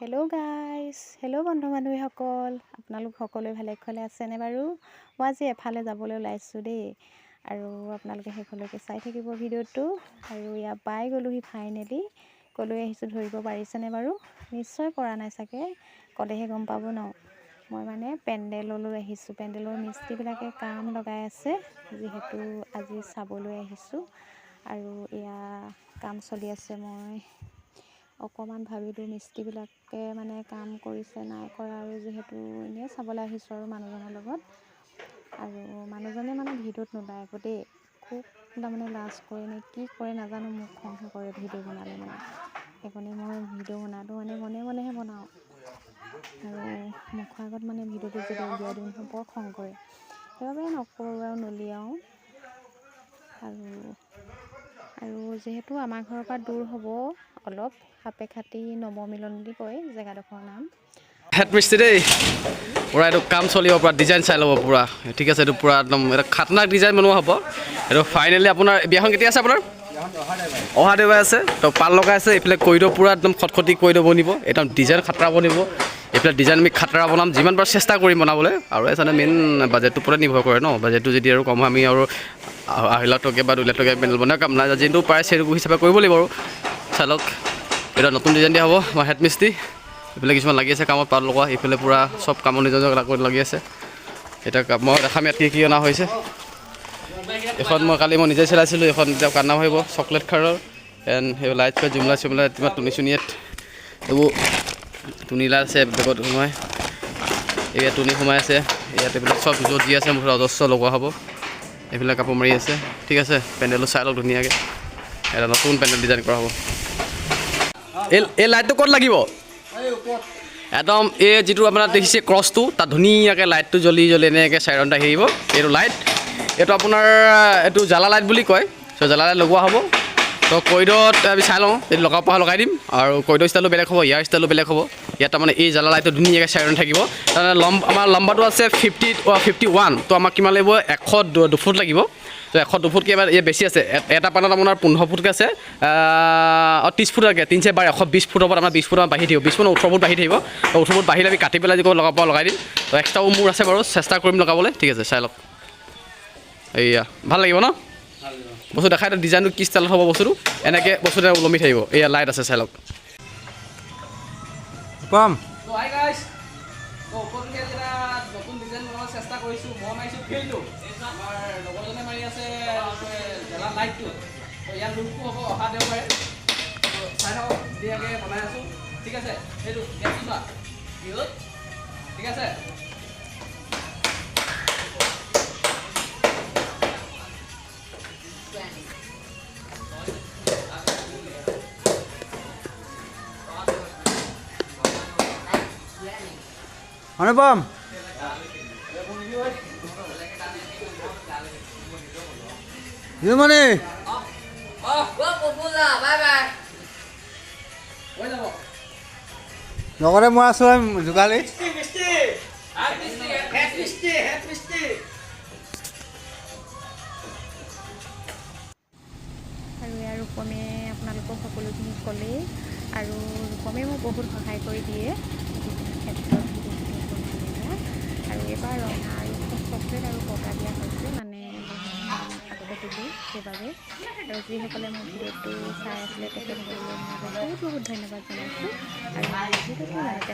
Hello' guys, hello' বন্ধু বান্ধৱীসকল, আপোনালোক সকলোৱে ভালে কুশলে আছেনে বাৰু? মই আজি এফালে যাবলৈ ওলাইছোঁ দেই, আৰু আপোনালোকে শেষলৈকে চাই থাকিব ভিডিঅ'টো। আৰু ইয়াৰ পাই গ'লোহি ফাইনেলি। ক'লৈ আহিছোঁ ধৰিব পাৰিছেনে বাৰু? নিশ্চয় পৰা নাই চাগে, ক'লেহে গম পাব ন। মই মানে পেণ্ডেললৈ আহিছোঁ। পেণ্ডেলৰ মিস্ত্ৰীবিলাকে কাম লগাই আছে, যিহেতু আজি চাবলৈ আহিছোঁ। আৰু এয়া কাম চলি আছে। মই অকণমান ভাবিলোঁ মিস্ত্ৰীবিলাকে মানে কাম কৰিছে নাই কৰা, আৰু যিহেতু এনেই চাবলৈ আহিছোঁ আৰু মানুহজনৰ লগত। আৰু মানুহজনে মানে ভিডিঅ'ত নোলায় আকৌ দেই, খুব তাৰমানে লাজ কৰে নে কি কৰে নাজানো, মোক খংহে কৰে ভিডিঅ' বনালে মানে। সেইকাৰণে মই ভিডিঅ' বনালোঁ মানে মনে মনেহে বনাওঁ, আৰু মুখৰ আগত মানে ভিডিঅ'টো যদি উলিয়াই দিওঁ বৰ খং কৰে, সেইবাবে নকৰোঁ আৰু নলিয়াওঁ। আৰু যিহেতু আমাৰ ঘৰৰ পৰা দূৰ হ'ব অলপ, সাপেখাতি নৱমিলন বুলি কয় জেগাডোখৰৰ নাম। হেড মিস্ত্ৰী দেই, পূৰা এইটো কাম চলিব, পূৰা ডিজাইন চাই ল'ব পূৰা। ঠিক আছে, এইটো পূৰা একদম এটা খাতৰনাক ডিজাইন বনোৱা হ'ব। এইটো ফাইনেলি আপোনাৰ বিয়াখন কেতিয়া আছে আপোনাৰ? অহা দেওবাৰে আছে। তো পাল লগাই আছে, এইফালে কৰিডৰ পূৰা একদম খটখটি কৰিডৰ বনিব, একদম ডিজাইন খাতৰা বনিব। এইফালে ডিজাইন আমি খাতৰা বনাম, যিমান পাৰোঁ চেষ্টা কৰিম বনাবলৈ। আৰু এজনে মেইন বাজেটটোৰ ওপৰত নিৰ্ভৰ কৰে ন, বাজেটটো যদি আৰু কম হয় আমি আৰু 2.5 লাখ টকীয়া বা 2 লাখ টকীয়া পেণ্ডেল বনাই কাম নাই, যিটো পাৰে সেইটো হিচাপে কৰিব লাগিব আৰু। চাই লওক, এটা নতুন ডিজাইন দিয়া হ'ব। মই হেড মিস্ত্ৰী, এইফালে কিছুমান লাগি আছে কামত, পাত লগোৱা। এইফালে পূৰা চব কামত নিজৰ লাগি আছে। এতিয়া মই দেখাম ইয়াত কি অনা হৈছে। এখন কালি মই নিজে চিলাইছিলোঁ, এখন এতিয়া কান্না আহিব চকলেট কালাৰৰ। এণ্ড সেই লাইট ফাইট জুমলা চুমলা তোমাৰ তুনি চুনি ইয়াত এইবোৰ তুনি লাইট আছে, বেগত সোমাই ইয়াত তুনি সোমাই আছে। ইয়াত এইবিলাক চব য'ত যি আছে মুঠতে অজস্ৰ লগোৱা হ'ব। এইবিলাক কাপোৰ মাৰি আছে। ঠিক আছে, পেণ্ডেলটো চাই লওক ধুনীয়াকৈ, এটা নতুন পেণ্ডেল ডিজাইন কৰা হ'ব। এই লাইটটো ক'ত লাগিব? একদম এই যিটো আপোনাৰ দেখিছে ক্ৰছটো, তাত ধুনীয়াকৈ লাইটটো জ্বলি এনেকৈ চাইৰন আহি আহিব। এইটো লাইট, এইটো আপোনাৰ এইটো জ্বালা লাইট বুলি কয়। চ' জ্বালা লাইট লগোৱা হ'ব। তো কৰিডৰত আমি চাই লওঁ, যদি লগাব পৰা লগাই দিম। আৰু কৰিডৰ ষ্টাইলো বেলেগ হ'ব, ইয়াৰ ষ্টাইলো বেলেগ হ'ব। ইয়াত তাৰমানে এই জ্বালা লাইটটো ধুনীয়াকৈ চাইৰন থাকিব। তাৰমানে আমাৰ লম্বাটো আছে 51, তো আমাক কিমান লাগিব? 102 ফুট লাগিব। তো 102 ফুটকৈ এবাৰ এই বেছি আছে, এটা পানত আপোনাৰ 15 ফুটকৈ আছে, 30 ফুট লাগে। 3 বাৰ 120 ফুটৰ ওপৰত আমাৰ 20 ফুট বাঢ়ি থাকিব, 20 ফুট 18 ফুট বাঢ়ি থাকিব। তো 18 ফুট বাঢ়িলে আমি কাটি পেলাই যদি লগাব পৰা লগাই দিম। তো এক্সট্ৰাও মোৰ আছে বাৰু, চেষ্টা কৰিম লগাবলৈ। ঠিক আছে, চাই লওক। এইয়া ভাল লাগিব ন বস্তু দেখাই, ডিজাইনটো কি ষ্টাইলত হ'ব বস্তুটো, এনেকৈ বস্তুটো ওলমি থাকিব। এয়া লাইট আছে, চাই লওক। কম নতুন ডিজাইন বনাবলৈ চেষ্টা কৰিছোঁ। মই মাৰিছোঁ ফিল্ডটো, আমাৰ লগৰজনে মাৰি আছে জ্বলা লাইটটো। তো ইয়াৰ লুকটো হ'ব অহা দেওবাৰে। চাই থাকক, ধুনীয়াকৈ বনাই আছোঁ। ঠিক আছে, সেইটো ঠিক আছে। অনুপম জুমনি লগতে মই আছোঁ যোগালী। আৰু ইয়াৰ ৰূপমে আপোনালোকক সকলোখিনি ক'লেই, আৰু ৰূপমে মোক বহুত সহায় কৰি দিয়ে বিভিন্ন ক্ষেত্ৰত ভিডিঅ'খিনি বনোৱা মেলা। আৰু এইবাৰ ৰঙা আৰু চকলেট আৰু বগা দিয়া হৈছে, মানে আগতে দিলোঁ সেইবাবে। আৰু যিসকলে মোৰ ভিডিঅ'টো চাই আছিলে তেখেতসকললৈ মই বহুত ধন্যবাদ জনাইছোঁ। আৰু ভিডিঅ'টো ইয়াতে